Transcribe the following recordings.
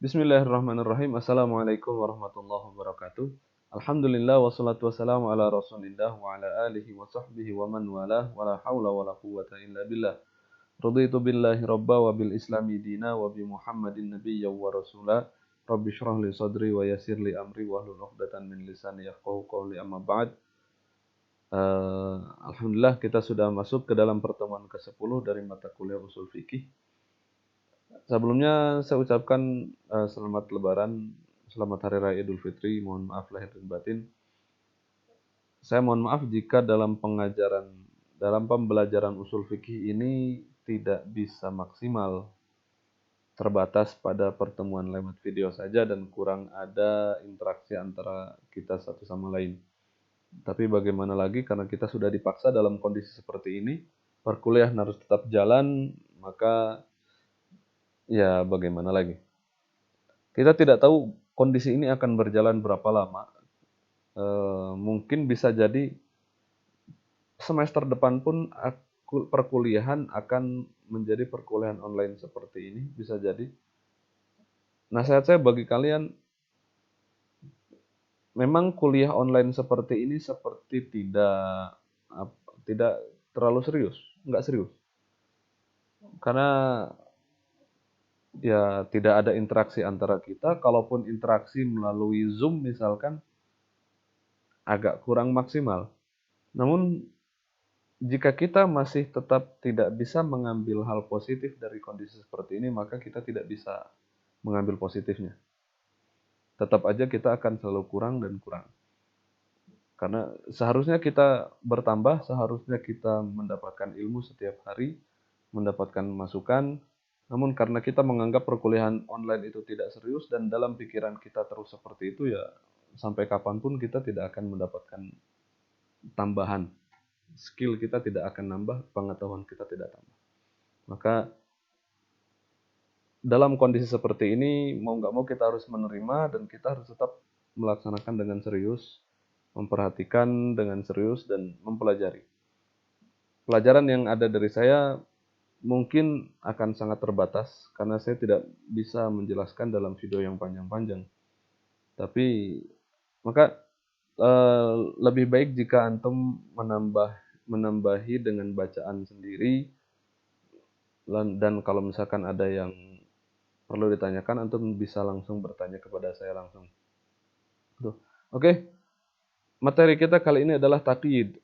Bismillahirrahmanirrahim. Assalamualaikum warahmatullahi wabarakatuh. Alhamdulillah wassalatu wassalamu ala Rasulillah wa ala alihi wa sahbihi wa man walah wa la haula wa la quwwata illa billah. Raditu billahi rabba wa bil islami dina wa bi Muhammadin nabiyya wa rasula. Rabbi shrah li sadri wa yassir li amri wa hlul 'uqdatam min lisani yafqahu qawli amma ba'd. Alhamdulillah kita sudah masuk ke dalam pertemuan ke-10 dari mata kuliah usul fikih. Sebelumnya saya ucapkan selamat Lebaran, selamat Hari Raya Idul Fitri. Mohon maaf lahir dan batin. Saya mohon maaf jika dalam pembelajaran usul fikih ini tidak bisa maksimal, terbatas pada pertemuan lewat video saja dan kurang ada interaksi antara kita satu sama lain. Tapi bagaimana lagi, karena kita sudah dipaksa dalam kondisi seperti ini, perkuliahan harus tetap jalan, maka ya bagaimana lagi. Kita tidak tahu kondisi ini akan berjalan berapa lama. Mungkin bisa jadi semester depan pun perkuliahan akan menjadi perkuliahan online seperti ini, bisa jadi. Nasihat saya bagi kalian, memang kuliah online seperti ini seperti tidak terlalu serius, nggak serius. Karena ya tidak ada interaksi antara kita, kalaupun interaksi melalui Zoom misalkan, agak kurang maksimal. Namun jika kita masih tetap tidak bisa mengambil hal positif dari kondisi seperti ini, maka kita tidak bisa mengambil positifnya. Tetap aja kita akan selalu kurang dan kurang. Karena seharusnya kita bertambah, seharusnya kita mendapatkan ilmu setiap hari, mendapatkan masukan. Namun karena kita menganggap perkuliahan online itu tidak serius dan dalam pikiran kita terus seperti itu, ya sampai kapanpun kita tidak akan mendapatkan tambahan. Skill kita tidak akan nambah, pengetahuan kita tidak tambah. Maka dalam kondisi seperti ini, mau nggak mau kita harus menerima dan kita harus tetap melaksanakan dengan serius, memperhatikan dengan serius dan mempelajari. Pelajaran yang ada dari saya mungkin akan sangat terbatas karena saya tidak bisa menjelaskan dalam video yang panjang-panjang. Tapi maka lebih baik jika antum menambahi dengan bacaan sendiri, dan kalau misalkan ada yang perlu ditanyakan, antum bisa langsung bertanya kepada saya langsung. Oke. Materi kita kali ini adalah taqyid.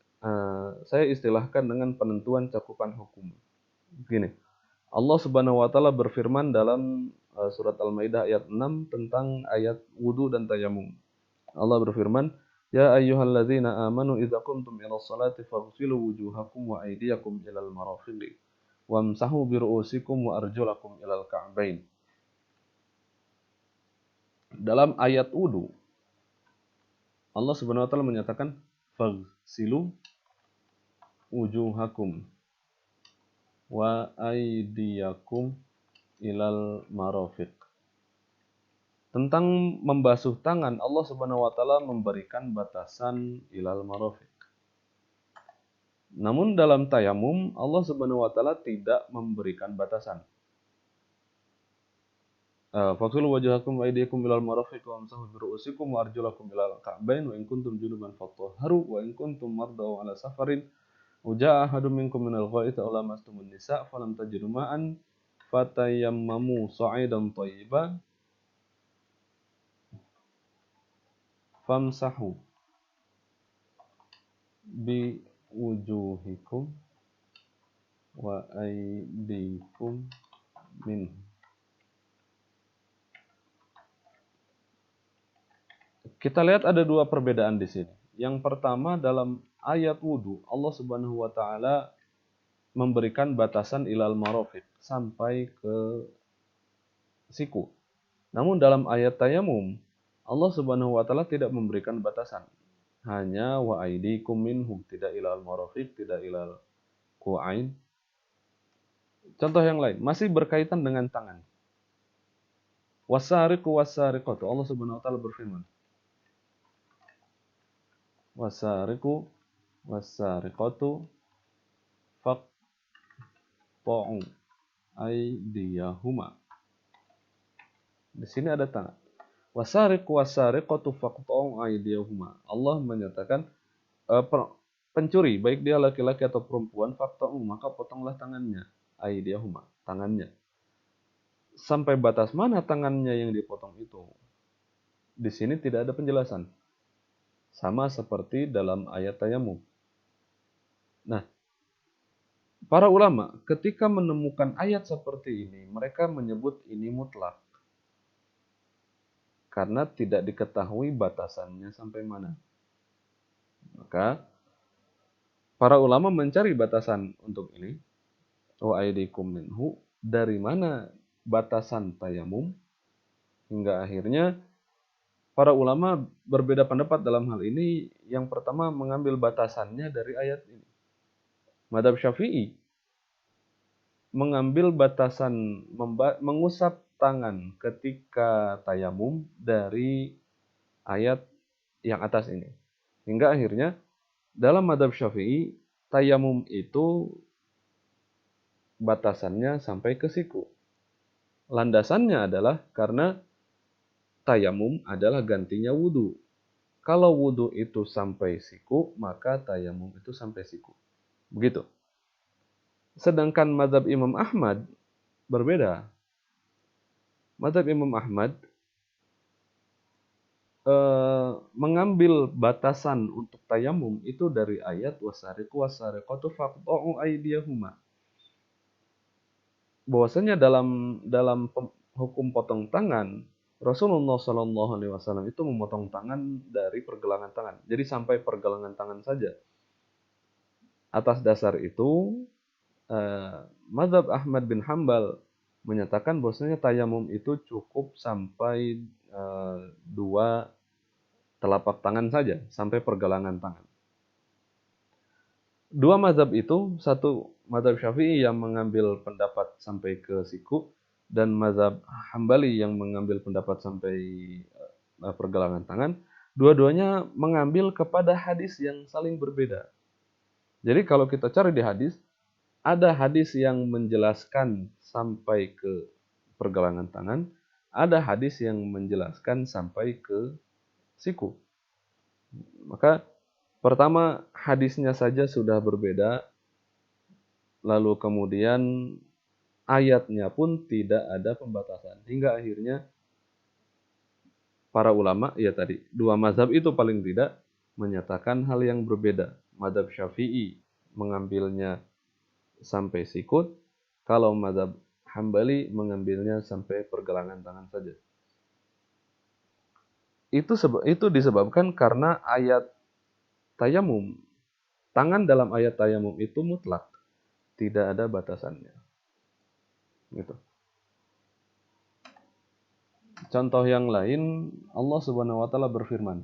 Saya istilahkan dengan penentuan cakupan hukum. Gini, Allah Subhanahu wa taala berfirman dalam surat Al-Maidah ayat 6 tentang ayat wudu dan tayamum. Allah berfirman, "Ya ayyuhalladzina amanu idza qumtum ilas salati faghsilu wujuhakum wa aydiyakum ilal marafiqi wamsahu bi ru'usikum wa arjulakum ilal ka'bain." Dalam ayat wudu, Allah Subhanahu wa taala menyatakan faghsilu wujuhakum wa aydiyakum ilal marafiq. Tentang membasuh tangan, Allah Subhanahu wa taala memberikan batasan ilal marafiq. Namun dalam tayamum, Allah Subhanahu wa taala tidak memberikan batasan. Faghsilu wujuhakum wa aydiyakum ilal marafiq wamsahu bi ru'usikum wa arjulakum ilal ka'bain wa in kuntum junuban fatahharu wa in kuntum mardaw ala safarin Uja'a ahadum minkum minal ghaiti aw lamastumun nisa' falam tajidu ma'an fatayammamu sa'idan thayyiban famsahu bi wujuhikum wa aydikum min. Kita lihat ada dua perbedaan di sini. Yang pertama, dalam ayat wudu, Allah Subhanahu wa taala memberikan batasan ilal marafiq sampai ke siku. Namun dalam ayat tayamum, Allah Subhanahu wa taala tidak memberikan batasan. Hanya wa aidikum minhum, tidak ilal marafiq, tidak ilal ku'ain. Contoh yang lain, masih berkaitan dengan tangan. Wasariqu wasariqatu, Allah Subhanahu wa taala berfirman, wasariqu wasariqatu faqta'u aydiyahuma Di sini ada tangan. Wasariqu wasariqatu faqta'u aydiyahuma. Allah menyatakan pencuri, baik dia laki-laki atau perempuan, faqta'u, maka potonglah tangannya, aydiyahuma, tangannya. Sampai batas mana tangannya yang dipotong itu? Di sini tidak ada penjelasan. Sama seperti dalam ayat tayamum. Nah, para ulama ketika menemukan ayat seperti ini, mereka menyebut ini mutlak. Karena tidak diketahui batasannya sampai mana. Maka para ulama mencari batasan untuk ini. Wa aydikum minhu, dari mana batasan tayamum? Hingga akhirnya para ulama berbeda pendapat dalam hal ini. Yang pertama mengambil batasannya dari ayat ini. Madzhab Syafi'i mengambil batasan mengusap tangan ketika tayamum dari ayat yang atas ini. Hingga akhirnya dalam madzhab Syafi'i tayamum itu batasannya sampai ke siku. Landasannya adalah karena tayamum adalah gantinya wudu. Kalau wudu itu sampai siku, maka tayamum itu sampai siku. Begitu. Sedangkan mazhab Imam Ahmad berbeda. Mazhab Imam Ahmad mengambil batasan untuk tayamum itu dari ayat wasariqu wasariqatu faqta'u aydiyahuma. Bahwasanya dalam hukum potong tangan, Rasulullah Shallallahu Alaihi Wasallam itu memotong tangan dari pergelangan tangan. Jadi sampai pergelangan tangan saja. Atas dasar itu, mazhab Ahmad bin Hambal menyatakan bahwasanya tayamum itu cukup sampai dua telapak tangan saja, sampai pergelangan tangan. Dua mazhab itu, satu mazhab Syafi'i yang mengambil pendapat sampai ke siku, dan mazhab Hambali yang mengambil pendapat sampai pergelangan tangan, dua-duanya mengambil kepada hadis yang saling berbeda. Jadi kalau kita cari di hadis, ada hadis yang menjelaskan sampai ke pergelangan tangan, ada hadis yang menjelaskan sampai ke siku. Maka pertama hadisnya saja sudah berbeda, lalu kemudian ayatnya pun tidak ada pembatasan. Hingga akhirnya para ulama, ya tadi, dua mazhab itu paling tidak menyatakan hal yang berbeda. Mazhab Syafi'i mengambilnya sampai sikut, kalau mazhab Hambali mengambilnya sampai pergelangan tangan saja. Itu disebabkan karena ayat tayamum, tangan dalam ayat tayamum itu mutlak, tidak ada batasannya. Gitu. Contoh yang lain, Allah Subhanahu wa taala berfirman,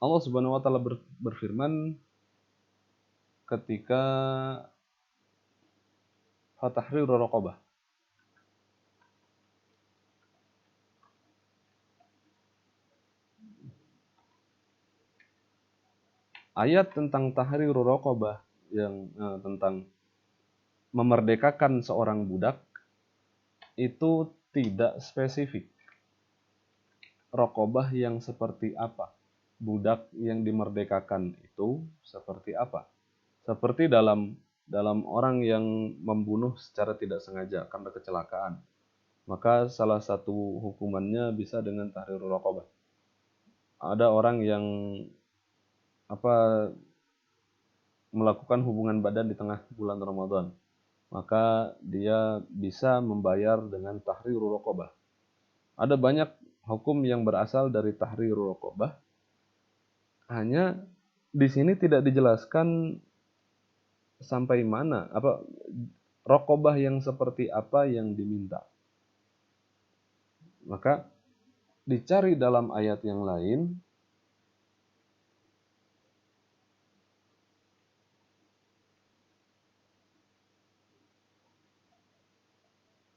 Allah Subhanahu wa taala berfirman ketika fatahriru raqabah. Ayat tentang tahriru raqabah yang tentang memerdekakan seorang budak itu tidak spesifik. Raqabah yang seperti apa? Budak yang dimerdekakan itu seperti apa? Seperti dalam orang yang membunuh secara tidak sengaja karena kecelakaan. Maka salah satu hukumannya bisa dengan tahriru raqabah. Ada orang yang melakukan hubungan badan di tengah bulan Ramadan, maka dia bisa membayar dengan tahriru raqabah. Ada banyak hukum yang berasal dari tahriru raqabah. Hanya di sini tidak dijelaskan sampai mana, raqabah yang seperti apa yang diminta. Maka dicari dalam ayat yang lain.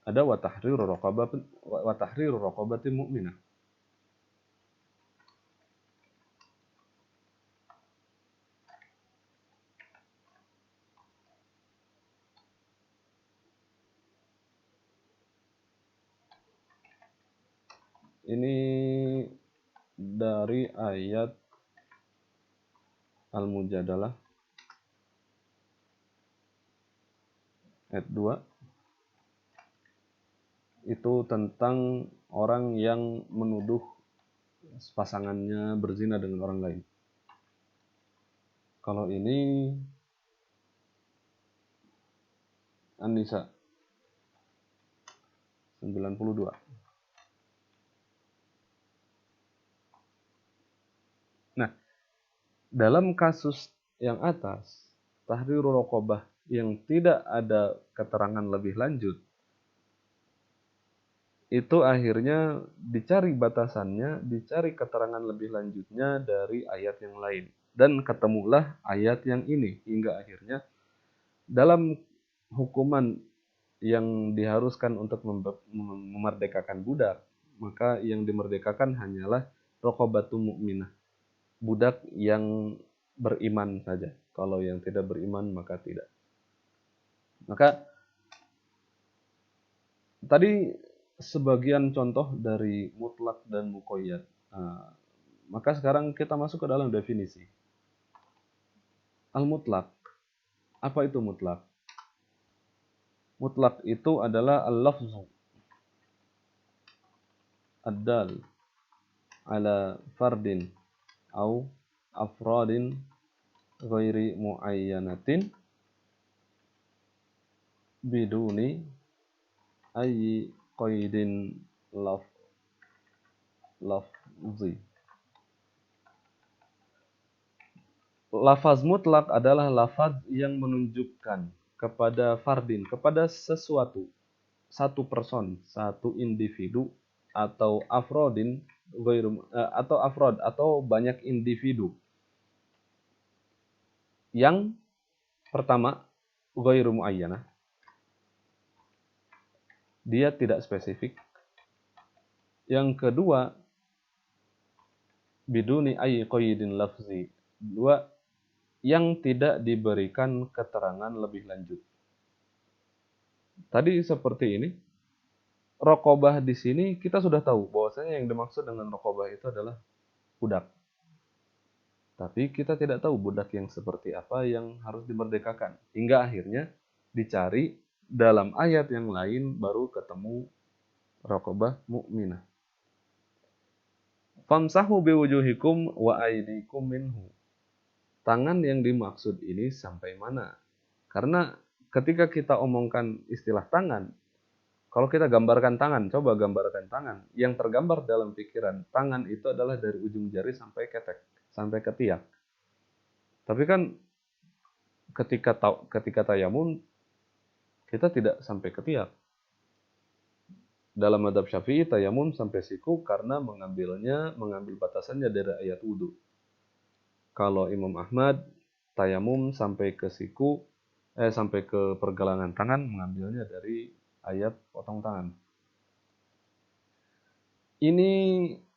Ada wa tahriru raqabatin mu'minah. Ini dari ayat Al-Mujadalah ayat 2. Itu tentang orang yang menuduh pasangannya berzina dengan orang lain. Kalau ini An-Nisa 92. Nah, dalam kasus yang atas, tahrirul raqabah yang tidak ada keterangan lebih lanjut, itu akhirnya dicari batasannya, dicari keterangan lebih lanjutnya dari ayat yang lain. Dan ketemulah ayat yang ini, hingga akhirnya dalam hukuman yang diharuskan untuk memerdekakan budak, maka yang dimerdekakan hanyalah raqabatu mu'minah, budak yang beriman saja. Kalau yang tidak beriman maka tidak. Maka tadi sebagian contoh dari mutlak dan muqayyad. Maka sekarang kita masuk ke dalam definisi. Al-mutlak. Apa itu mutlak? Mutlak itu adalah al-lafzu ad-dal ala fardin au afradin ghairi muayyanatin biduni ayyi qaidin lafzi. Lafaz mutlak adalah lafaz yang menunjukkan kepada fardin, kepada sesuatu, satu person, satu individu, atau afrodin, atau afrod, atau banyak individu. Yang pertama, ghairu muayyanah, dia tidak spesifik. Yang kedua, biduni ayyi qaidin lafzi, dua, yang tidak diberikan keterangan lebih lanjut. Tadi seperti ini, raqabah di sini kita sudah tahu bahwasanya yang dimaksud dengan raqabah itu adalah budak. Tapi kita tidak tahu budak yang seperti apa yang harus dimerdekakan. Hingga akhirnya dicari dalam ayat yang lain baru ketemu raqabah mukminah. Famsahu biwujuhikum wa aydikum minhu. Tangan yang dimaksud ini sampai mana? Karena ketika kita omongkan istilah tangan, kalau kita gambarkan tangan, coba gambarkan tangan. Yang tergambar dalam pikiran, tangan itu adalah dari ujung jari sampai ketek, sampai ketiak. Tapi kan ketika tayamun, kita tidak sampai ketiak. Dalam madhab Syafi'i, tayamun sampai siku karena mengambil batasannya dari ayat wudhu. Kalau Imam Ahmad, tayamum sampai ke siku, sampai ke pergelangan tangan, mengambilnya dari ayat potong tangan. Ini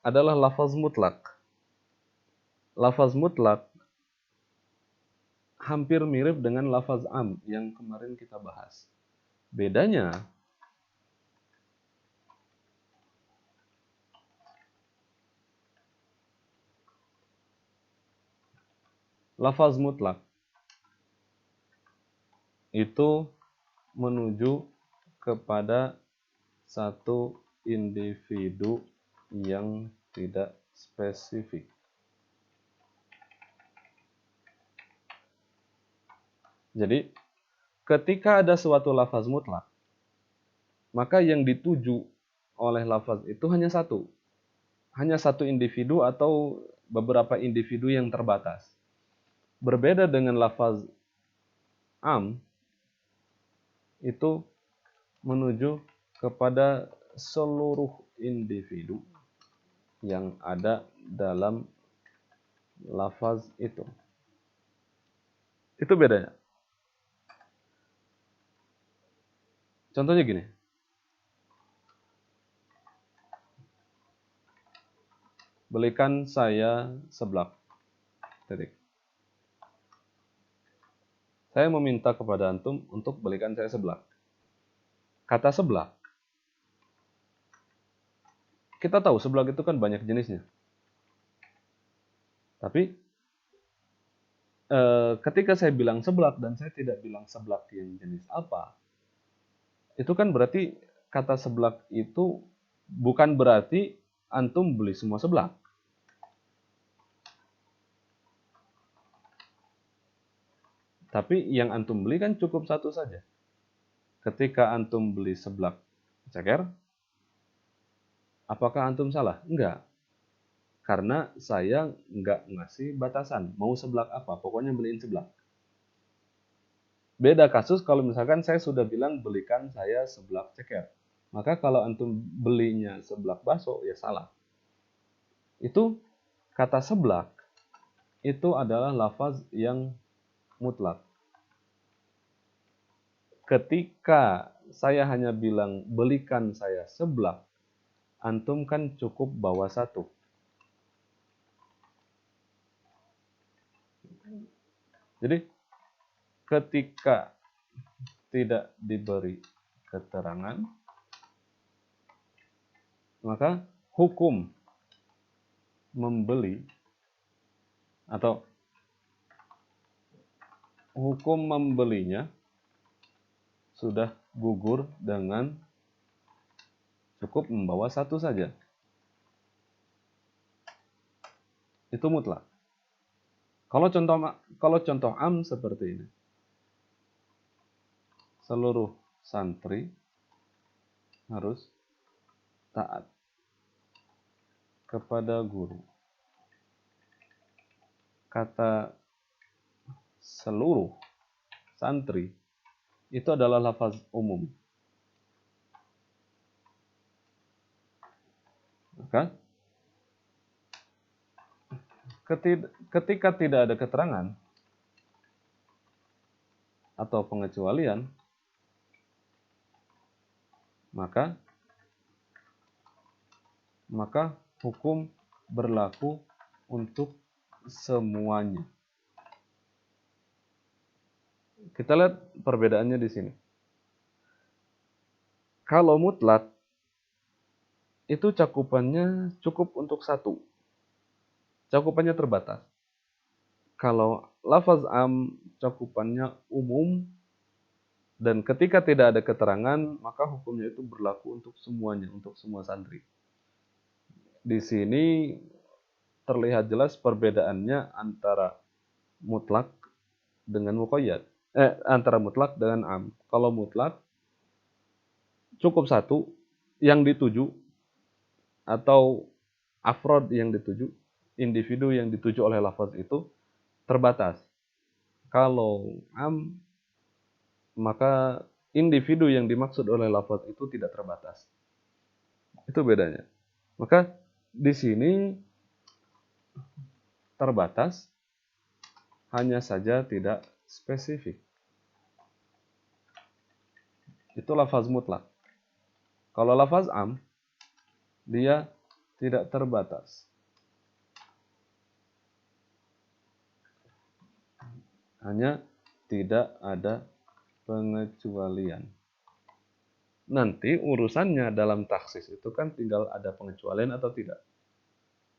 adalah lafaz mutlak. Lafaz mutlak hampir mirip dengan lafaz am yang kemarin kita bahas. Bedanya, lafaz mutlak itu menuju kepada satu individu yang tidak spesifik. Jadi, ketika ada suatu lafaz mutlak, maka yang dituju oleh lafaz itu hanya satu. Hanya satu individu atau beberapa individu yang terbatas. Berbeda dengan lafaz am, itu menuju kepada seluruh individu yang ada dalam lafaz itu. Itu bedanya. Contohnya gini. Belikan saya seblak. Titik. Saya meminta kepada antum untuk belikan saya seblak. Kata seblak kita tahu seblak itu kan banyak jenisnya. Tapi ketika saya bilang seblak dan saya tidak bilang seblak yang jenis apa, itu kan berarti kata seblak itu bukan berarti antum beli semua seblak. Tapi yang antum beli kan cukup satu saja. Ketika antum beli seblak ceker, apakah antum salah? Enggak. Karena saya nggak ngasih batasan, mau seblak apa, pokoknya beliin seblak. Beda kasus kalau misalkan saya sudah bilang belikan saya seblak ceker. Maka kalau antum belinya seblak bakso, ya salah. Itu kata seblak, itu adalah lafaz yang mutlak. Ketika saya hanya bilang belikan saya seblak, antum kan cukup bawa satu. Jadi ketika tidak diberi keterangan, maka hukum membeli atau hukum membelinya sudah gugur dengan cukup membawa satu saja. Itu mutlak. Kalau contoh am seperti ini. Seluruh santri harus taat kepada guru. Kata seluruh santri itu adalah lafaz umum. Maka ketika tidak ada keterangan atau pengecualian, maka hukum berlaku untuk semuanya. Kita lihat perbedaannya di sini. Kalau mutlak, itu cakupannya cukup untuk satu. Cakupannya terbatas. Kalau lafaz am, cakupannya umum, dan ketika tidak ada keterangan, maka hukumnya itu berlaku untuk semuanya, untuk semua santri. Di sini terlihat jelas perbedaannya antara mutlak dengan muqayyad. Antara mutlak dengan am. Kalau mutlak, cukup satu yang dituju, atau afrod yang dituju, individu yang dituju oleh lafaz itu terbatas. Kalau am, maka individu yang dimaksud oleh lafaz itu tidak terbatas. Itu bedanya. Maka di sini terbatas, hanya saja tidak spesifik. Itu lafaz mutlak. Kalau lafaz am, dia tidak terbatas. Hanya tidak ada pengecualian. Nanti urusannya dalam taksis itu kan tinggal ada pengecualian atau tidak.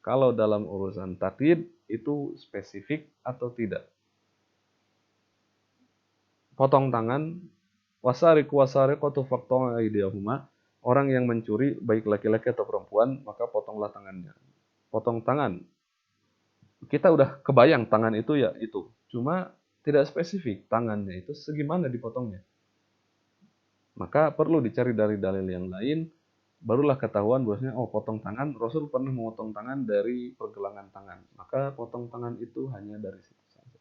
Kalau dalam urusan takyid itu spesifik atau tidak. Potong tangan, wasariqu wasariqatu faqta'u aydiyahuma. Orang yang mencuri baik laki-laki atau perempuan, maka potonglah tangannya. Potong tangan. Kita udah kebayang tangan itu ya itu. Cuma tidak spesifik tangannya itu segimana dipotongnya. Maka perlu dicari dari dalil yang lain, barulah ketahuan bahwasanya potong tangan, Rasul pernah memotong tangan dari pergelangan tangan. Maka potong tangan itu hanya dari situ saja.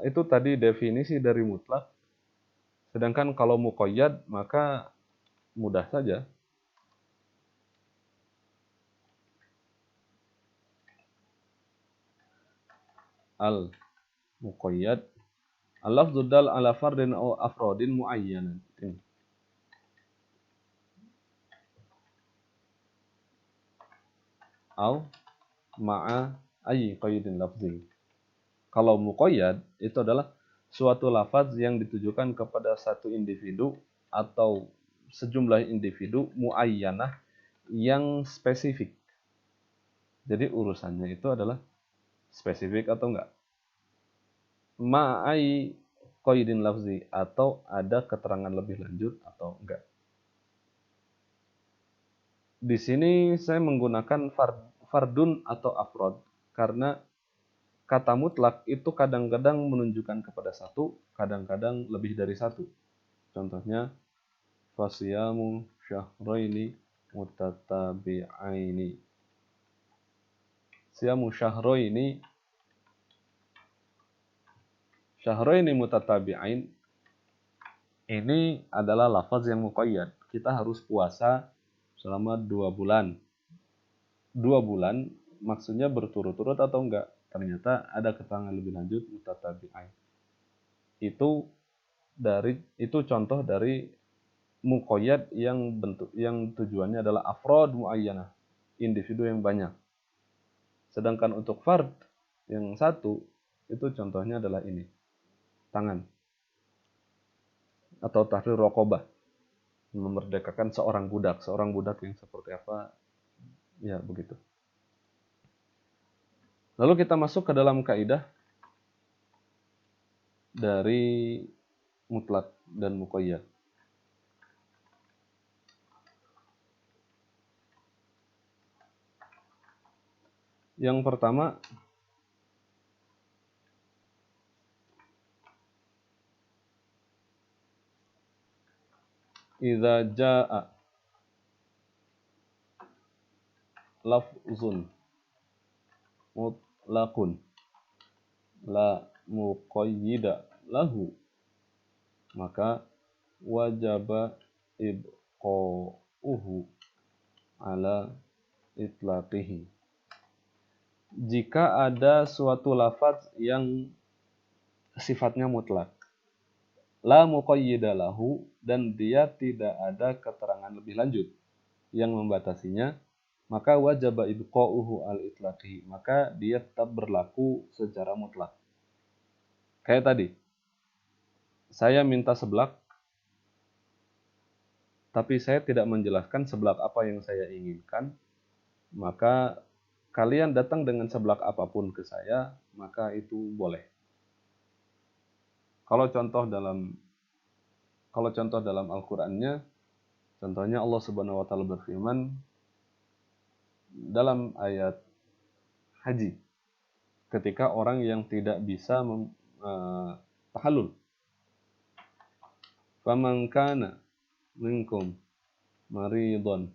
Itu tadi definisi dari mutlak. Sedangkan kalau muqayyad maka mudah saja. Al-muqayyad al-lafdhu dal ala fardin aw afradin muayyanatin. Aw ma'a ayyi qaydin lafzi. Kalau muqayyad itu adalah suatu lafaz yang ditujukan kepada satu individu atau sejumlah individu muayyanah yang spesifik. Jadi urusannya itu adalah spesifik atau enggak. Ma'ai qaidin lafzi, atau ada keterangan lebih lanjut atau enggak. Di sini saya menggunakan fardun atau afrod karena kata mutlak itu kadang-kadang menunjukkan kepada satu, kadang-kadang lebih dari satu. Contohnya, fasiyamu syahraini mutatabi'aini. Siyamu syahraini mutatabi'ain, ini adalah lafaz yang muqayyad. Kita harus puasa selama 2 bulan. 2 bulan maksudnya berturut-turut atau enggak? Ternyata ada keterangan lebih lanjut mutatabi'ain. Itu contoh dari muqayyad yang tujuannya adalah afrod muayyanah, individu yang banyak. Sedangkan untuk fard yang satu, itu contohnya adalah ini, tangan atau tahrir raqabah, memerdekakan seorang budak yang seperti apa, ya begitu. Lalu kita masuk ke dalam kaidah dari mutlak dan muqayyad. Yang pertama, idza jaa lafzun mutlaqun la muqayyida lahu, maka wajaba ibqa'uhu ala itlaqihi. Jika ada suatu lafaz yang sifatnya mutlak, la muqayyida lahu, dan dia tidak ada keterangan lebih lanjut yang membatasinya, maka wajaba ibqa'uhu al itlaqihi, maka dia tetap berlaku secara mutlak. Kayak tadi, saya minta seblak, tapi saya tidak menjelaskan seblak apa yang saya inginkan, maka kalian datang dengan seblak apapun ke saya, maka itu boleh. Kalau contoh dalam Al-Qur'annya, contohnya Allah Subhanahu wa taala berfirman dalam ayat haji, ketika orang yang tidak bisa tahallul. Faman kana minkum maridun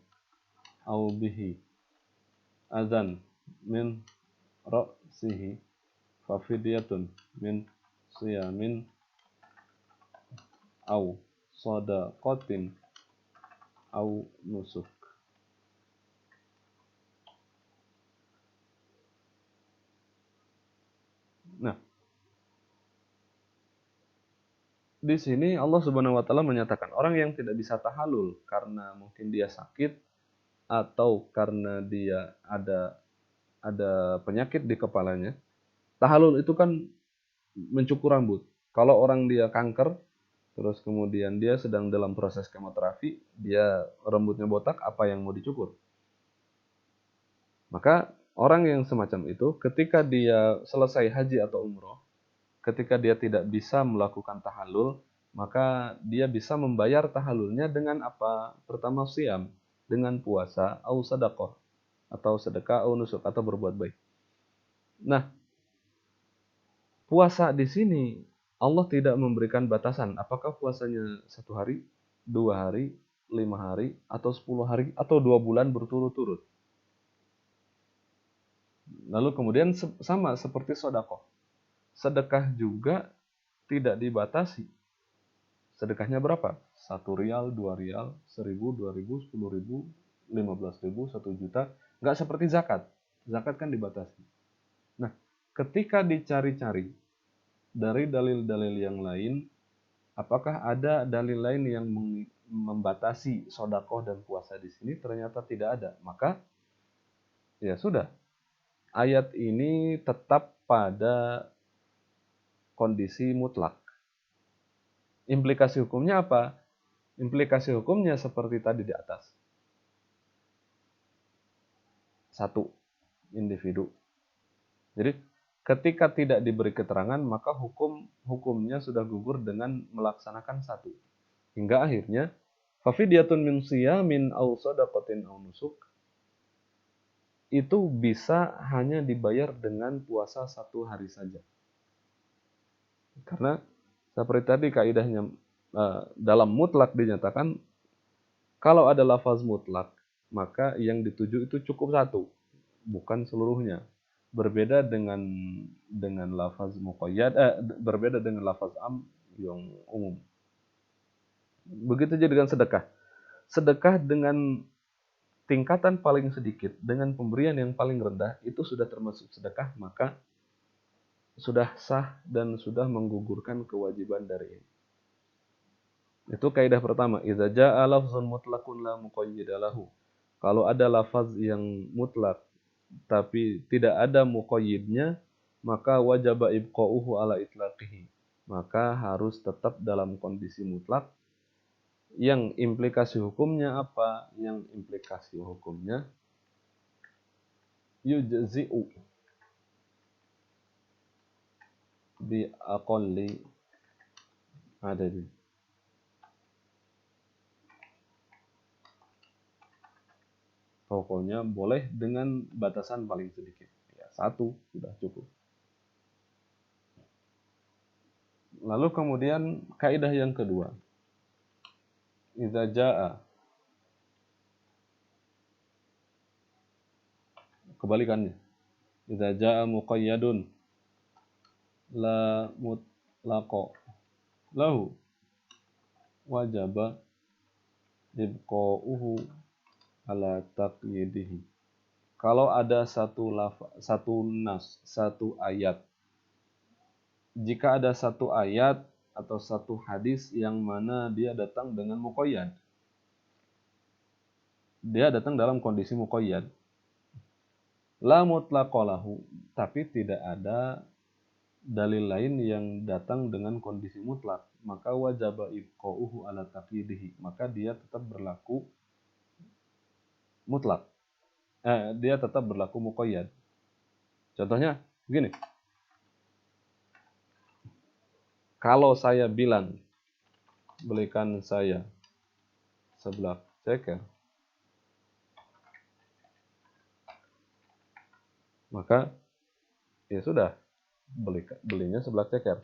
aw bihi adzan min ra'sihi fafidyatun min siyamin aw shadaqatin aw nusuk. Nah, di sini Allah Subhanahu wa taala menyatakan orang yang tidak bisa tahallul karena mungkin dia sakit atau karena dia ada penyakit di kepalanya. Tahallul itu kan mencukur rambut. Kalau orang dia kanker, terus kemudian dia sedang dalam proses kemoterapi, dia rambutnya botak, apa yang mau dicukur? Maka orang yang semacam itu, ketika dia selesai haji atau umroh, ketika dia tidak bisa melakukan tahallul, maka dia bisa membayar tahallulnya dengan apa? Pertama siam, dengan puasa, au sadaqah, atau sedekah, au nusuk, atau berbuat baik. Nah, puasa di sini Allah tidak memberikan batasan, apakah puasanya 1 hari, 2 hari, 5 hari, atau 10 hari, atau 2 bulan berturut-turut. Lalu kemudian sama seperti sedekah. Sedekah juga tidak dibatasi. Sedekahnya berapa? 1 rial, 2 rial, 1000, 2000, 10.000, 15.000, 1 juta. Nggak seperti zakat. Zakat kan dibatasi. Nah, ketika dicari-cari dari dalil-dalil yang lain, apakah ada dalil lain yang membatasi sedekah dan puasa di sini? Ternyata tidak ada. Maka ya sudah. Ayat ini tetap pada kondisi mutlak. Implikasi hukumnya apa? Implikasi hukumnya seperti tadi di atas. Satu, individu. Jadi ketika tidak diberi keterangan, maka hukumnya sudah gugur dengan melaksanakan satu. Hingga akhirnya fafidyatun min siyamin aw shadaqatin aw nusuk, itu bisa hanya dibayar dengan puasa 1 hari saja. Karena seperti tadi kaidahnya dalam mutlak dinyatakan kalau ada lafaz mutlak maka yang dituju itu cukup satu, bukan seluruhnya. Berbeda dengan lafaz muqayyad, berbeda dengan lafaz am yang umum. Begitu juga dengan sedekah. Sedekah dengan tingkatan paling sedikit, dengan pemberian yang paling rendah, itu sudah termasuk sedekah, maka sudah sah dan sudah menggugurkan kewajiban dari ini. Itu kaidah pertama. Idza jaa lafzun mutlaqun la muqayyida lahu. Kalau ada lafaz yang mutlak tapi tidak ada muqayyidnya, maka wajaba ibqa'uhu ala itlaqihi. Maka harus tetap dalam kondisi mutlak. Yang implikasi hukumnya apa? Yang implikasi hukumnya yujzi'u bi aqalli adadin. Pokoknya boleh dengan batasan paling sedikit. Ya, 1 sudah cukup. Lalu kemudian kaidah yang kedua. Idza jaa, kebalikannya. Idza jaa muqayyadun la mutlaqa lahu wajaba ibqa'uhu ala taqyidihi. Kalau ada satu nas, satu ayat. Jika ada satu ayat atau satu hadis yang mana dia datang dengan muqayyad. Dia datang dalam kondisi muqayyad. La mutlaqa lahu, tapi tidak ada dalil lain yang datang dengan kondisi mutlak, maka wajaba ibqa'uhu ala taqyidihi, maka dia tetap berlaku mutlak. Dia tetap berlaku muqayyad. Contohnya begini. Kalau saya bilang belikan saya seblak ceker, maka ya sudah, belinya seblak ceker.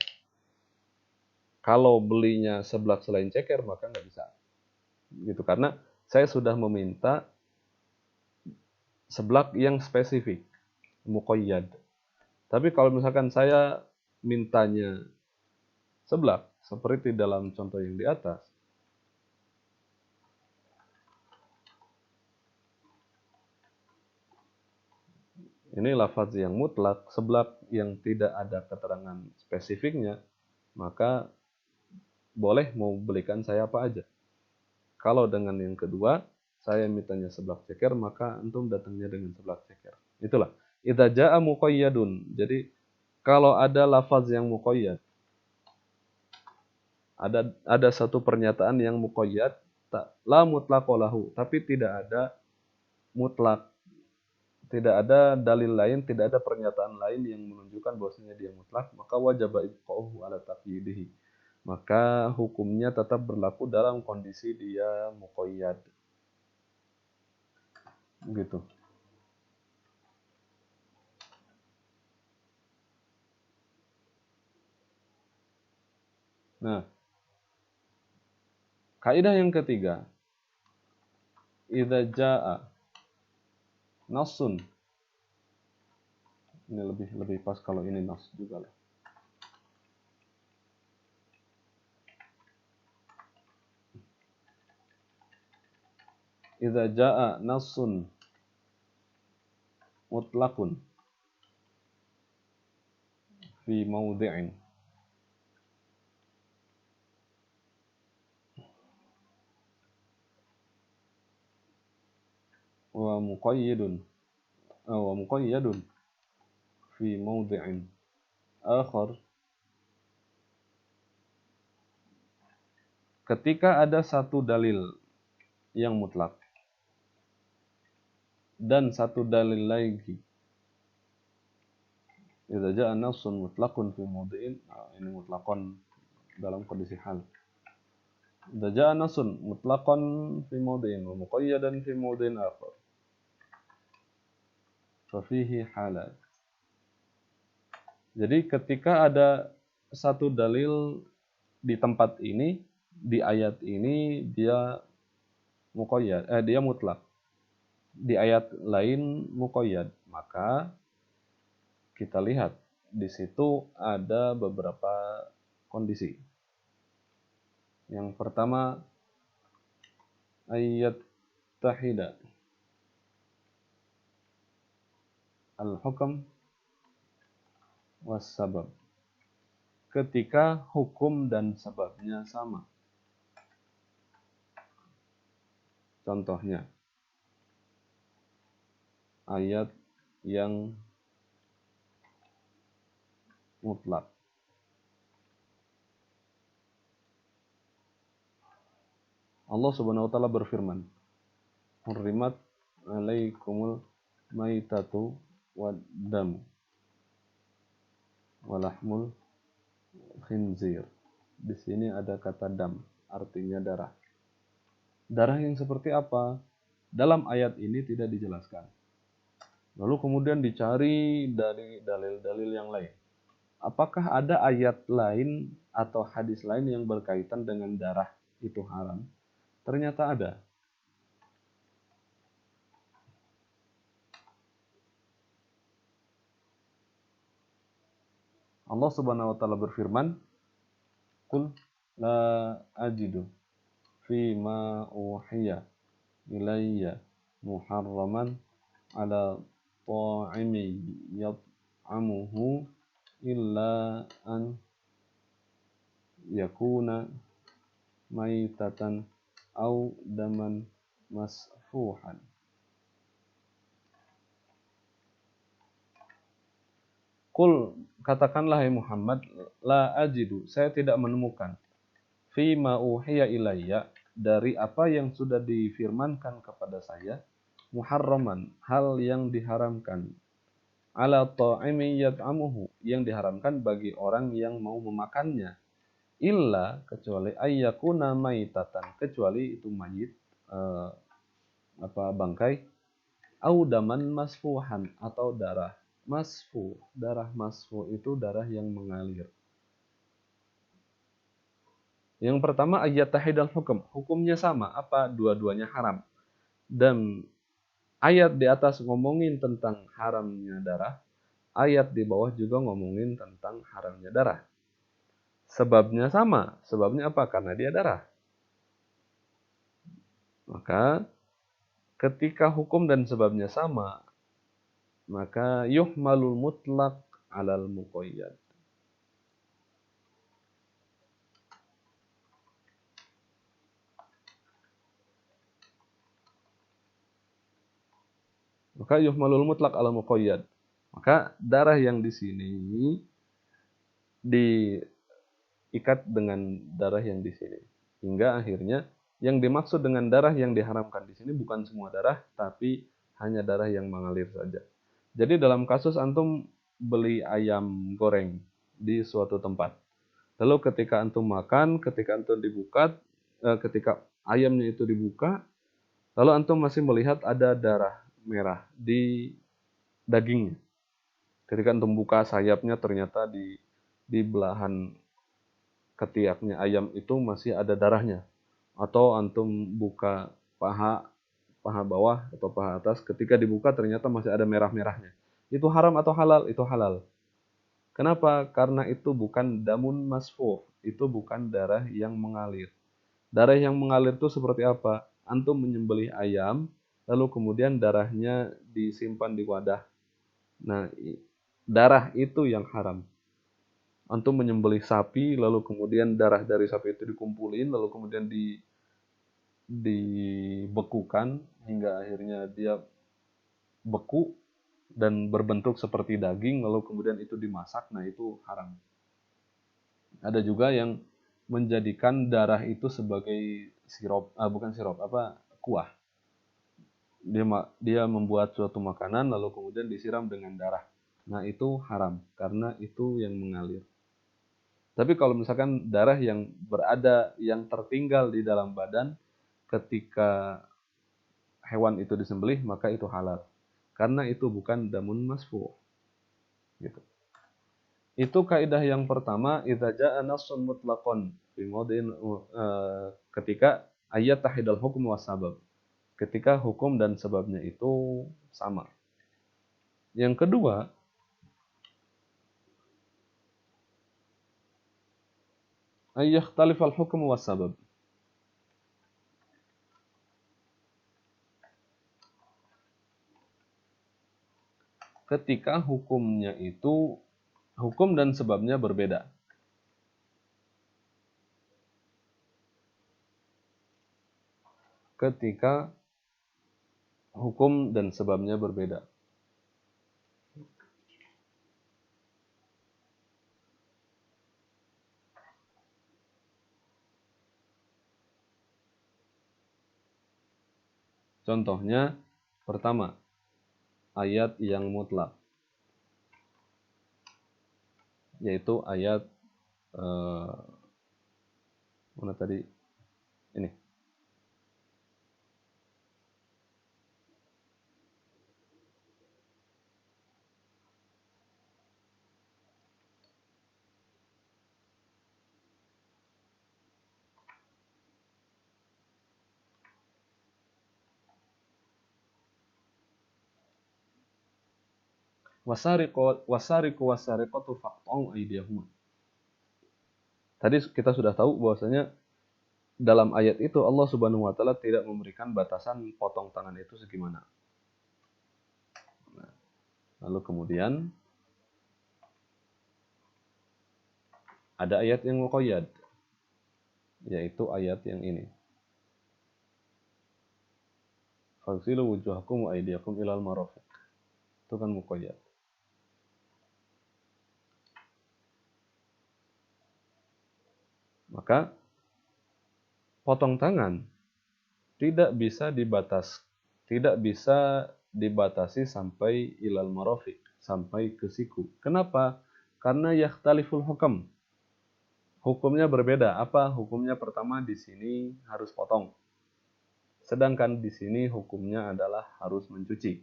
Kalau belinya seblak selain ceker, maka nggak bisa. Gitu, karena saya sudah meminta seblak yang spesifik, muqayyad. Tapi kalau misalkan saya mintanya seblak, seperti dalam contoh yang di atas, ini lafaz yang mutlak, seblak yang tidak ada keterangan spesifiknya, maka boleh mau belikan saya apa aja. Kalau dengan yang kedua, saya mintanya seblak ceker, maka antum datangnya dengan seblak ceker. Itulah. Idza jaa muqayyadun. Jadi kalau ada lafaz yang muqayyad, ada satu pernyataan yang muqayyad, la mutlaqo lahu, tapi tidak ada mutlak, tidak ada dalil lain, tidak ada pernyataan lain yang menunjukkan bahwasanya dia mutlak, maka wajib ibqa'uhu ala taqyidihi. Maka hukumnya tetap berlaku dalam kondisi dia muqayyad. Gitu. Nah, kaidah yang ketiga, idza jaa nasun. Ini lebih pas kalau ini nas juga lah. Idza jaa nasun mutlaqun fi mawdi'in wa muqayyadun fi mawdi'in akhar ketika ada satu dalil yang mutlak dan satu dalil lagi, idza jaa nassun mutlaqun fi mawdi'in, ini mutlaqon dalam kondisi hal. Idza jaa nassun mutlaqan fi mawdi'in wa muqayyadan fi mawdi'in akhar, fa fihi halat. Jadi ketika ada satu dalil di tempat ini, di ayat ini dia muqayyad, dia mutlak. Di ayat lain muqayyad, maka kita lihat di situ ada beberapa kondisi. Yang pertama, ayat tahida al-hukm was sabab. Ketika hukum dan sebabnya sama. Contohnya, ayat yang mutlak. Allah Subhanahu wa taala berfirman, "Hurrimat 'alaikumul maitatu wad dam wa lahmul khinzir." Di sini ada kata dam, artinya darah. Darah yang seperti apa? Dalam ayat ini tidak dijelaskan. Lalu kemudian dicari dari dalil-dalil yang lain. Apakah ada ayat lain atau hadis lain yang berkaitan dengan darah itu haram? Ternyata ada. Allah Subhanahu wa taala berfirman, "Qul la ajidu fi ma uhiya ilayya muharraman ala ta'imi yat'amuhu illa an yakuna maitatan au daman masfuhan." Qul, katakanlah hai Muhammad, la ajidu, saya tidak menemukan, fi ma uhiya ilayya, dari apa yang sudah difirmankan kepada saya, muharraman, hal yang diharamkan, ala ta'imi yat'amuhu, yang diharamkan bagi orang yang mau memakannya, illa, kecuali ayyakuna maitatan, kecuali itu mayit, bangkai, au daman masfuhan, atau darah masfu. Darah masfu itu darah yang mengalir. Yang pertama, ayat tahidal hukum, hukumnya sama, apa? Dua-duanya haram. Dan ayat di atas ngomongin tentang haramnya darah, ayat di bawah juga ngomongin tentang haramnya darah. Sebabnya sama. Sebabnya apa? Karena dia darah. Maka ketika hukum dan sebabnya sama, maka yuhmalul mutlak alal muqayyad. Maka yuhmalul mutlak alal muqayyad. Maka darah yang di sini diikat dengan darah yang di sini. Hingga akhirnya yang dimaksud dengan darah yang diharamkan di sini bukan semua darah, tapi hanya darah yang mengalir saja. Jadi dalam kasus antum beli ayam goreng di suatu tempat. Lalu ketika antum makan, ketika antum ketika ayamnya itu dibuka, lalu antum masih melihat ada darah merah di dagingnya. Ketika antum buka sayapnya, ternyata di belahan ketiaknya ayam itu masih ada darahnya. Atau antum buka paha bawah atau paha atas, ketika dibuka ternyata masih ada merah-merahnya. Itu haram atau halal? Itu halal. Kenapa? Karena itu bukan damun masfuh, itu bukan darah yang mengalir. Darah yang mengalir itu seperti apa? Antum menyembelih ayam, lalu kemudian darahnya disimpan di wadah. Nah, darah itu yang haram. Antum menyembelih sapi, lalu kemudian darah dari sapi itu dikumpulin, lalu kemudian dibekukan hingga akhirnya dia beku dan berbentuk seperti daging, lalu kemudian itu dimasak. Nah, itu haram. Ada juga yang menjadikan darah itu sebagai kuah. Dia membuat suatu makanan lalu kemudian disiram dengan darah. Nah, itu haram karena itu yang mengalir. Tapi kalau misalkan darah yang tertinggal di dalam badan ketika hewan itu disembelih, maka itu halal. Karena itu bukan damun masfuh. Gitu. Itu kaidah yang pertama, idza jaa nassun mutlaqan ketika ayat tahidal hukum was sabab. Ketika hukum dan sebabnya itu sama. Yang kedua, ayakhtalifal hukum was sabab. Ketika hukum dan sebabnya berbeda. Ketika hukum dan sebabnya berbeda. Contohnya, pertama, ayat yang mutlak, yaitu ayat mana tadi? Ini. Wasariqu wasariqatu faqta'u aydiyahuma. Tadi kita sudah tahu bahwasanya dalam ayat itu Allah Subhanahu wa taala tidak memberikan batasan potong tangan itu segimana. Nah, lalu kemudian ada ayat yang muqayyad, yaitu ayat yang ini. Faghsilu wujuhakum wa aydiyakum ilal marafiq. Itu kan muqayyad. Maka potong tangan tidak bisa dibatasi sampai ilal marafiq, sampai ke siku. Kenapa? Karena yakhtaliful hukam. Hukumnya berbeda. Apa hukumnya? Pertama, di sini harus potong. Sedangkan di sini hukumnya adalah harus mencuci.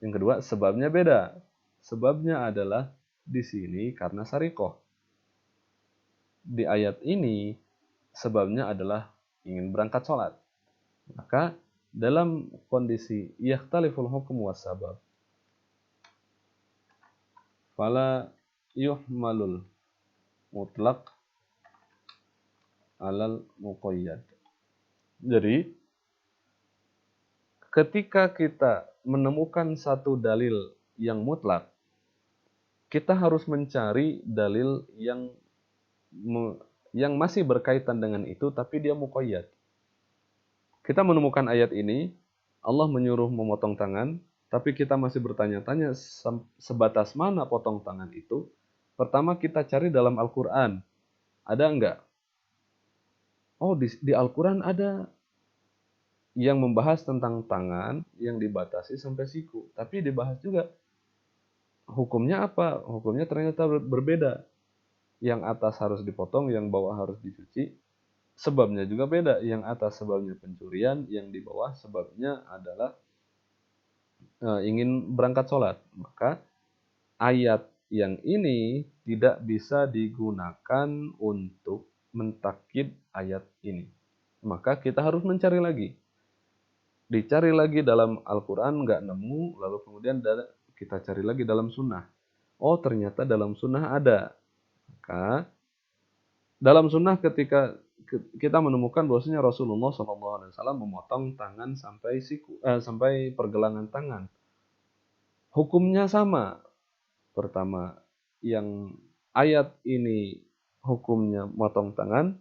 Yang kedua, sebabnya beda. Sebabnya adalah di sini karena sariqah. Di ayat ini sebabnya adalah ingin berangkat sholat. Maka dalam kondisi yakhtaliful hukum was sabab, fala yuhmalul mutlaq alal muqayyad. Jadi ketika kita menemukan satu dalil yang mutlak, kita harus mencari dalil yang masih berkaitan dengan itu tapi dia muqayyad. Kita menemukan ayat ini, Allah menyuruh memotong tangan, tapi kita masih bertanya-tanya sebatas mana potong tangan itu. Pertama kita cari dalam Al-Quran. Ada enggak? Oh, di Al-Quran ada yang membahas tentang tangan yang dibatasi sampai siku. Tapi dibahas juga hukumnya apa? Hukumnya ternyata berbeda. Yang atas harus dipotong, yang bawah harus dicuci. Sebabnya juga beda. Yang atas sebabnya pencurian, yang di bawah sebabnya adalah ingin berangkat sholat. Maka ayat yang ini tidak bisa digunakan untuk mentakkid ayat ini. Maka kita harus mencari lagi. Dicari lagi dalam Al-Quran, nggak nemu, lalu kemudian kita cari lagi dalam sunnah. Oh, ternyata dalam sunnah ada. Maka dalam sunnah ketika kita menemukan bahwasanya Rasulullah SAW memotong tangan sampai pergelangan tangan. Hukumnya sama. Pertama, yang ayat ini hukumnya potong tangan,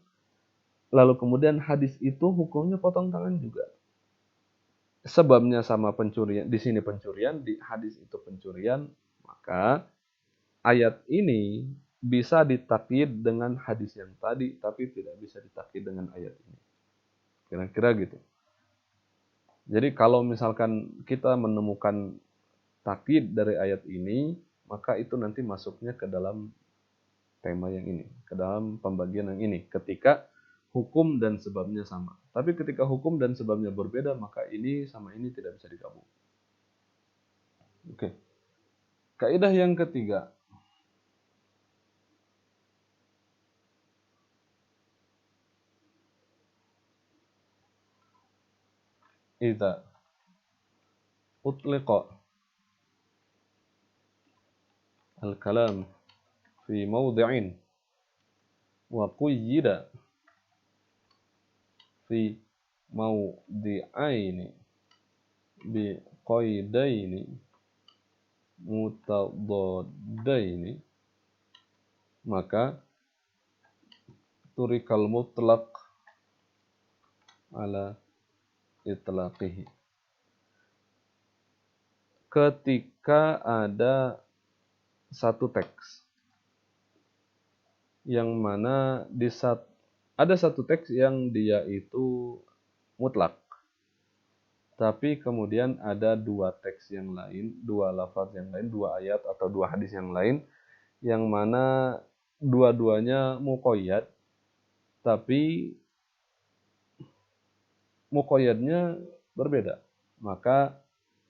lalu kemudian hadis itu hukumnya potong tangan juga. Sebabnya sama, pencurian, di sini pencurian, di hadis itu pencurian, maka ayat ini bisa ditakyid dengan hadis yang tadi, tapi tidak bisa ditakyid dengan ayat ini. Kira-kira gitu. Jadi kalau misalkan kita menemukan takyid dari ayat ini, maka itu nanti masuknya ke dalam tema yang ini, ke dalam pembagian yang ini, ketika hukum dan sebabnya sama. Tapi ketika hukum dan sebabnya berbeda, maka ini sama ini tidak bisa digabung. Oke. Kaidah yang ketiga. Idza utliqa al-kalam fi mawdi'in wa quyida fi mawdi'aini bi qaydaini mutadaddaini, maka turikal mutlaq ala itlaqihi. Ketika ada satu teks yang mana ada satu teks yang dia itu mutlak, tapi kemudian ada dua teks yang lain, dua lafaz yang lain, dua ayat atau dua hadis yang lain, yang mana dua-duanya muqayyad, tapi muqayyadnya berbeda. Maka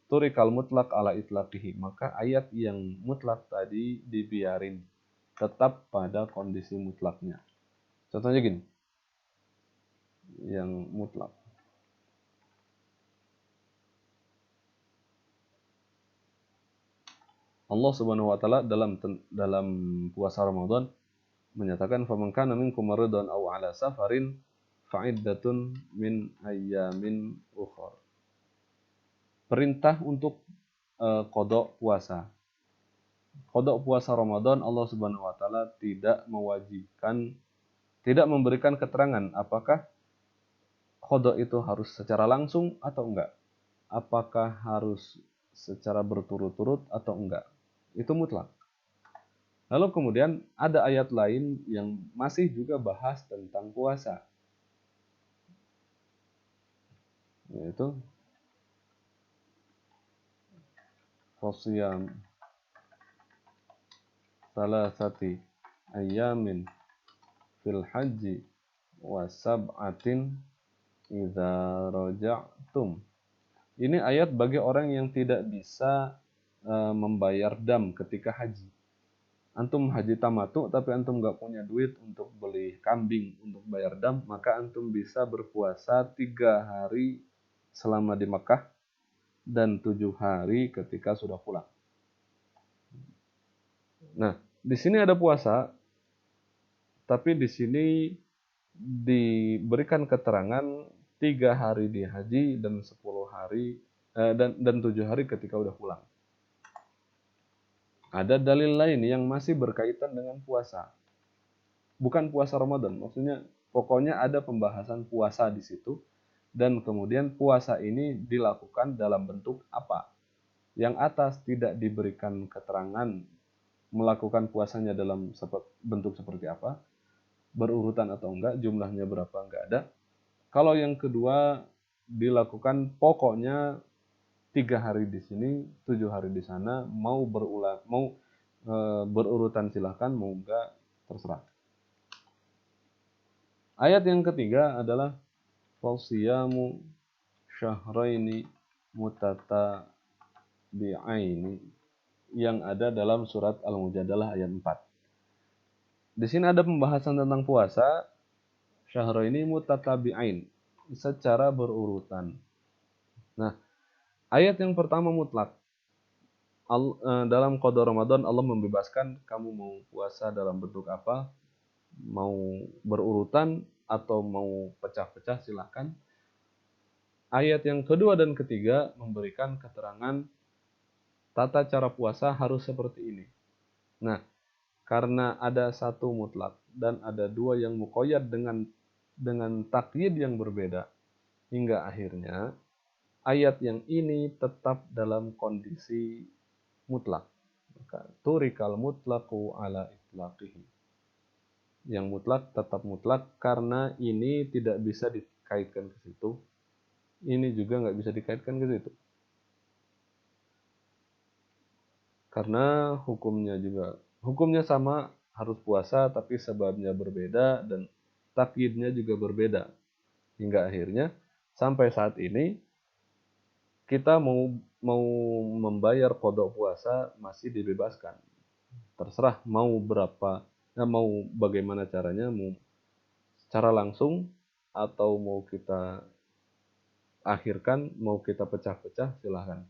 turikal mutlak ala itlaqihi, maka ayat yang mutlak tadi dibiarin tetap pada kondisi mutlaknya. Contohnya gini, yang mutlak. Allah Subhanahu wa taala dalam puasa Ramadan menyatakan faman kana minkum maridan aw ala safarin fa'iddatun min ayyamin ukhra. Perintah untuk qada puasa. Qada puasa Ramadan, Allah Subhanahu wa taala tidak mewajibkan, tidak memberikan keterangan apakah qada itu harus secara langsung atau enggak. Apakah harus secara berturut-turut atau enggak. Itu mutlak. Lalu kemudian ada ayat lain yang masih juga bahas tentang puasa. Yaitu Fasiyam salasati ayyamin fil haji wa sab'atin idza raja'tum. Ini ayat bagi orang yang tidak bisa membayar dam ketika haji. Antum haji tamatu tapi antum nggak punya duit untuk beli kambing untuk bayar dam, maka antum bisa berpuasa 3 hari selama di Mekah dan 7 hari ketika sudah pulang. Nah, di sini ada puasa, tapi di sini diberikan keterangan 3 hari di haji dan 10 hari dan 7 hari ketika udah pulang. Ada dalil lain yang masih berkaitan dengan puasa. Bukan puasa Ramadan, maksudnya pokoknya ada pembahasan puasa di situ, dan kemudian puasa ini dilakukan dalam bentuk apa. Yang atas tidak diberikan keterangan melakukan puasanya dalam bentuk seperti apa, berurutan atau enggak, jumlahnya berapa enggak ada. Kalau yang kedua dilakukan pokoknya 3 hari di sini, 7 hari di sana, mau berurutan silahkan, mau enggak terserah. Ayat yang ketiga adalah fasiyamu syahraini mutatabi'aini yang ada dalam surat Al-Mujadalah ayat 4. Di sini ada pembahasan tentang puasa syahraini mutatabi'ain, secara berurutan. Nah, ayat yang pertama mutlak. Dalam qada Ramadan Allah membebaskan kamu mau puasa dalam bentuk apa, mau berurutan atau mau pecah-pecah silahkan. Ayat yang kedua dan ketiga memberikan keterangan tata cara puasa harus seperti ini. Nah, karena ada satu mutlak dan ada dua yang muqayyad dengan takyid yang berbeda, hingga akhirnya ayat yang ini tetap dalam kondisi mutlak. Maka turikal mutlaqu ala mutlaqihi. Yang mutlak tetap mutlak karena ini tidak bisa dikaitkan ke situ. Ini juga nggak bisa dikaitkan ke situ. Karena hukumnya sama, harus puasa tapi sebabnya berbeda dan takyidnya juga berbeda. Hingga akhirnya sampai saat ini kita mau membayar qada puasa masih dibebaskan. Terserah mau berapa, mau bagaimana caranya, mau secara langsung atau mau kita akhirkan, mau kita pecah-pecah, silahkan.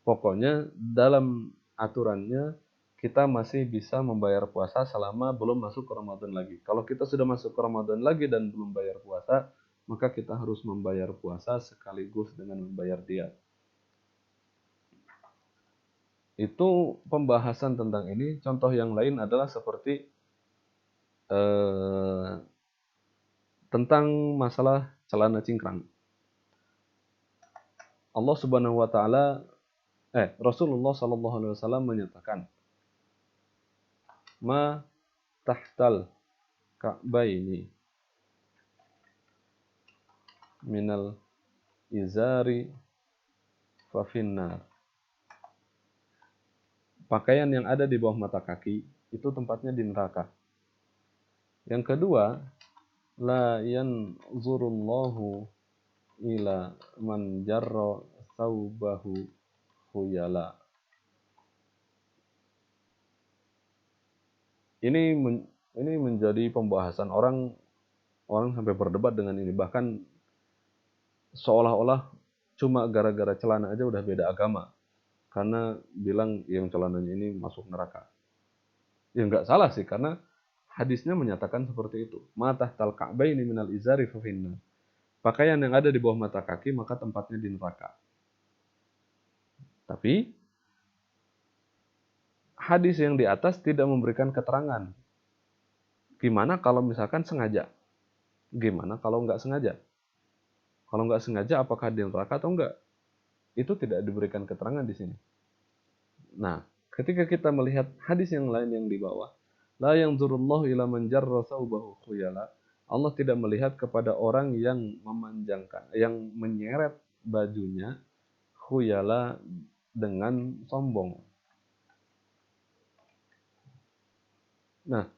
Pokoknya dalam aturannya kita masih bisa membayar puasa selama belum masuk ke Ramadan lagi. Kalau kita sudah masuk ke Ramadan lagi dan belum bayar puasa, maka kita harus membayar puasa sekaligus dengan membayar diat. Itu pembahasan tentang ini. Contoh yang lain adalah seperti tentang masalah celana cingkrang. Allah Subhanahu wa taala Rasulullah sallallahu alaihi wasallam menyatakan, "Ma tahtal ka'baini minal izari fa finnar." Pakaian yang ada di bawah mata kaki itu tempatnya di neraka. Yang kedua, la yanzurullahu ila man jarra thawbahu khuyala. Ini menjadi pembahasan orang sampai berdebat dengan ini. Bahkan seolah-olah cuma gara-gara celana aja udah beda agama. Karena bilang yang celananya ini masuk neraka. Ya nggak salah sih, karena hadisnya menyatakan seperti itu. Ma tahtal ka'baini minal izari fa finnar. Pakaian yang ada di bawah mata kaki maka tempatnya di neraka. Tapi hadis yang di atas tidak memberikan keterangan. Gimana kalau misalkan sengaja? Gimana kalau nggak sengaja? Kalau nggak sengaja apakah di neraka atau enggak? Itu tidak diberikan keterangan di sini. Nah, ketika kita melihat hadis yang lain yang di bawah, la yanzurullahu ila man jarra thawbahu khuyala. Allah tidak melihat kepada orang yang memanjangkan, yang menyeret bajunya khuyala dengan sombong. Nah,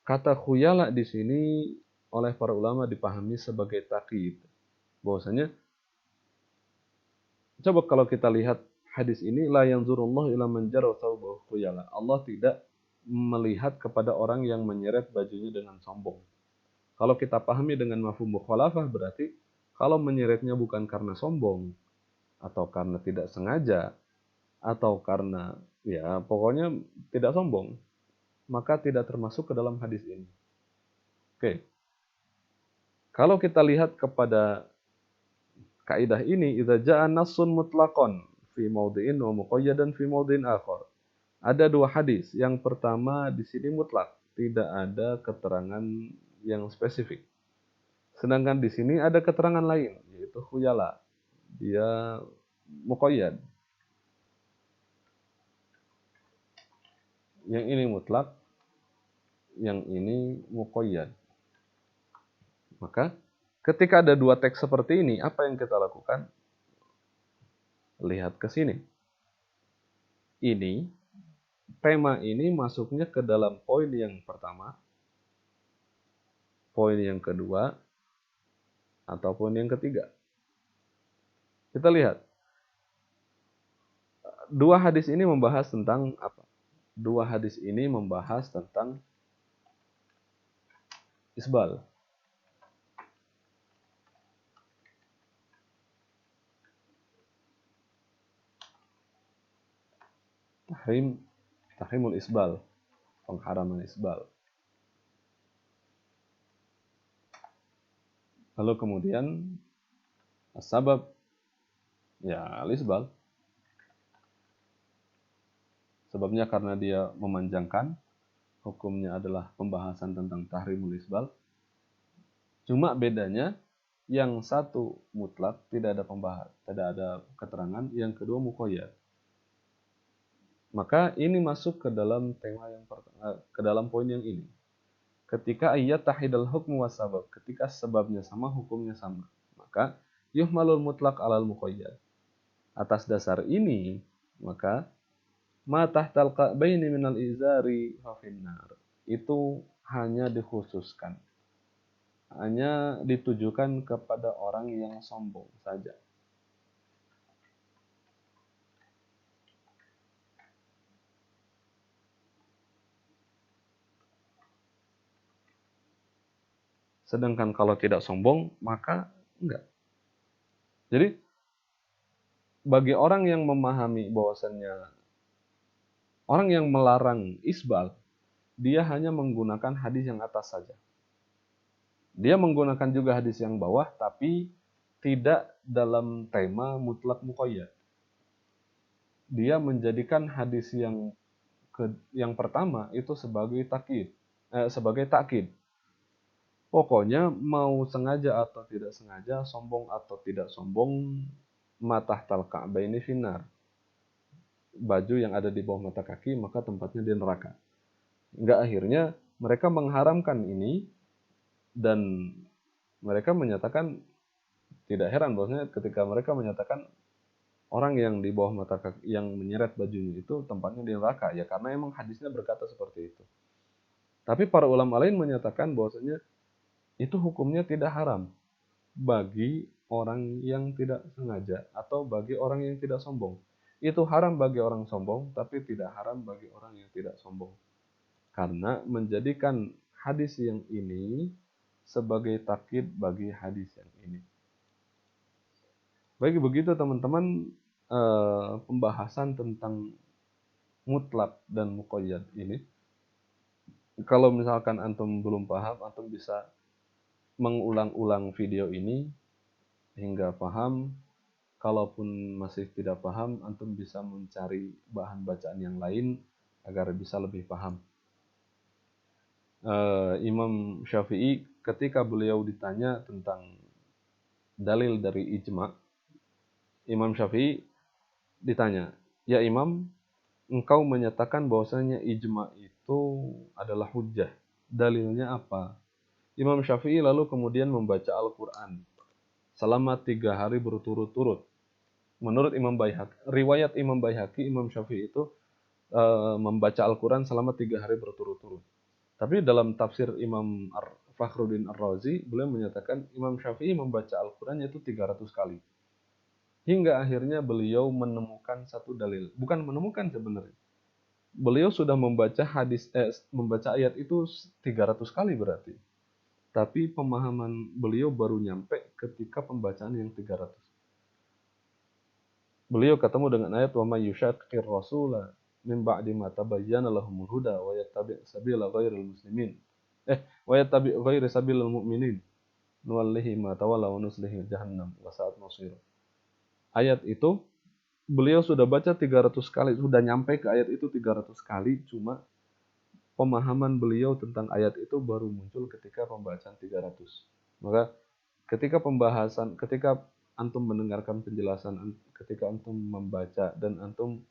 kata khuyala di sini oleh para ulama dipahami sebagai takyid. Bahwasanya coba kalau kita lihat hadis ini, la yanzurullahu ila man jarra thawbahu khuyala. Allah tidak melihat kepada orang yang menyeret bajunya dengan sombong. Kalau kita pahami dengan mafhum mukhalafah, berarti kalau menyeretnya bukan karena sombong atau karena tidak sengaja atau karena ya pokoknya tidak sombong, maka tidak termasuk ke dalam hadis ini. Oke. Kalau kita lihat kepada kaidah ini, idza ja'a nassun mutlaqan fi maudhi'in wa muqayyadan fi maudhi'in akhar. Ada dua hadis. Yang pertama di sini mutlak, tidak ada keterangan yang spesifik. Sedangkan di sini ada keterangan lain, yaitu khuyala. Dia muqayyad. Yang ini mutlak, yang ini muqayyad. Maka ketika ada dua teks seperti ini, apa yang kita lakukan? Lihat ke sini. Tema ini masuknya ke dalam poin yang pertama, poin yang kedua, atau poin yang ketiga. Kita lihat. Dua hadis ini membahas tentang apa? Dua hadis ini membahas tentang isbal. Tahrimul isbal, pengharaman isbal. Lalu kemudian sebab ya al-isbal. Sebabnya karena dia memanjangkan, hukumnya adalah pembahasan tentang tahrimul isbal. Cuma bedanya yang satu mutlak, tidak ada keterangan, yang kedua muqayyad. Maka ini masuk ke dalam tema ke dalam poin yang ini. Ketika ayat tahidal hukmu wasabab, ketika sebabnya sama, hukumnya sama, maka yuhmalul mutlak alal muqayyad. Atas dasar ini, maka ma tahtal ka'baini minal izari fa finnar. Itu hanya dikhususkan, hanya ditujukan kepada orang yang sombong saja. Sedangkan kalau tidak sombong, maka enggak. Jadi, bagi orang yang memahami bahwasannya orang yang melarang isbal, dia hanya menggunakan hadis yang atas saja. Dia menggunakan juga hadis yang bawah, tapi tidak dalam tema mutlak muqayyad. Dia menjadikan hadis yang pertama itu sebagai takkid. Pokoknya mau sengaja atau tidak sengaja, sombong atau tidak sombong, matahtal ka'baini finnar. Baju yang ada di bawah mata kaki maka tempatnya di neraka. Hingga akhirnya mereka mengharamkan ini, dan mereka menyatakan, tidak heran bahwasanya ketika mereka menyatakan orang yang di bawah mata kaki yang menyeret bajunya itu tempatnya di neraka, ya karena emang hadisnya berkata seperti itu. Tapi para ulama lain menyatakan bahwasanya itu hukumnya tidak haram bagi orang yang tidak sengaja atau bagi orang yang tidak sombong. Itu haram bagi orang sombong, tapi tidak haram bagi orang yang tidak sombong. Karena menjadikan hadis yang ini sebagai takkid bagi hadis yang ini. Baik, begitu teman-teman pembahasan tentang mutlak dan muqayyad ini. Kalau misalkan antum belum paham, antum bisa mengulang-ulang video ini hingga paham. Kalaupun masih tidak paham, antum bisa mencari bahan bacaan yang lain agar bisa lebih paham. Imam Syafi'i ketika beliau ditanya tentang dalil dari ijma', Imam Syafi'i ditanya, "Ya Imam, engkau menyatakan bahwasanya ijma' itu adalah hujjah. Dalilnya apa?" Imam Syafi'i lalu kemudian membaca Al-Quran selama 3 hari berturut-turut. Menurut riwayat Imam Baihaqi, Imam Syafi'i itu membaca Al-Quran selama 3 hari berturut-turut. Tapi dalam tafsir Imam Fakhruddin Ar-Razi, beliau menyatakan Imam Syafi'i membaca Al-Quran yaitu 300 kali. Hingga akhirnya beliau menemukan satu dalil. Bukan menemukan sebenarnya. Beliau sudah membaca ayat itu 300 kali berarti. Tapi pemahaman beliau baru nyampe ketika pembacaan yang 300. Beliau ketemu dengan ayat wa may yushaqqir rasula min ba'di ma tabayyana lahumul huda wa yattabi' sabila ghairil muslimin. Wa yattabi' ghairi sabilil mu'minin nuwallihi ma tawalla wa nuslihi jahannam wa sa'at masir. Ayat itu beliau sudah baca 300 kali, sudah nyampe ke ayat itu 300 kali, cuma pemahaman beliau tentang ayat itu baru muncul ketika pembacaan 300. Maka ketika antum mendengarkan penjelasan, ketika antum membaca dan antum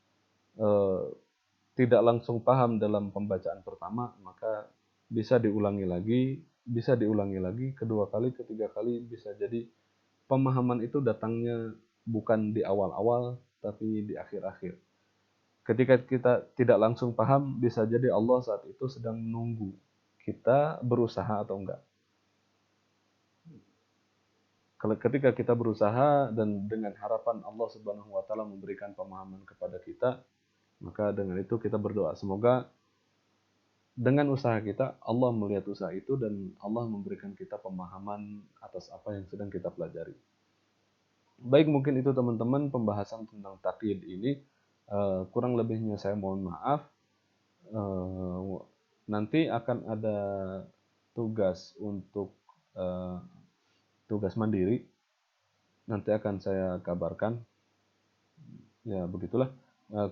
tidak langsung paham dalam pembacaan pertama, maka bisa diulangi lagi, kedua kali, ketiga kali, bisa jadi pemahaman itu datangnya bukan di awal-awal, tapi di akhir-akhir. Ketika kita tidak langsung paham, bisa jadi Allah saat itu sedang menunggu kita berusaha atau enggak. Ketika kita berusaha dan dengan harapan Allah Subhanahu wa taala memberikan pemahaman kepada kita, maka dengan itu kita berdoa semoga dengan usaha kita Allah melihat usaha itu dan Allah memberikan kita pemahaman atas apa yang sedang kita pelajari. Baik, mungkin itu teman-teman pembahasan tentang takyid ini. Kurang lebihnya saya mohon maaf. Nanti akan ada tugas untuk tugas mandiri. Nanti akan saya kabarkan. Ya, begitulah.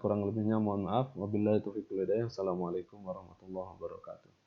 Kurang lebihnya mohon maaf. Wabillahi taufiq wal hidayah. Assalamualaikum warahmatullahi wabarakatuh.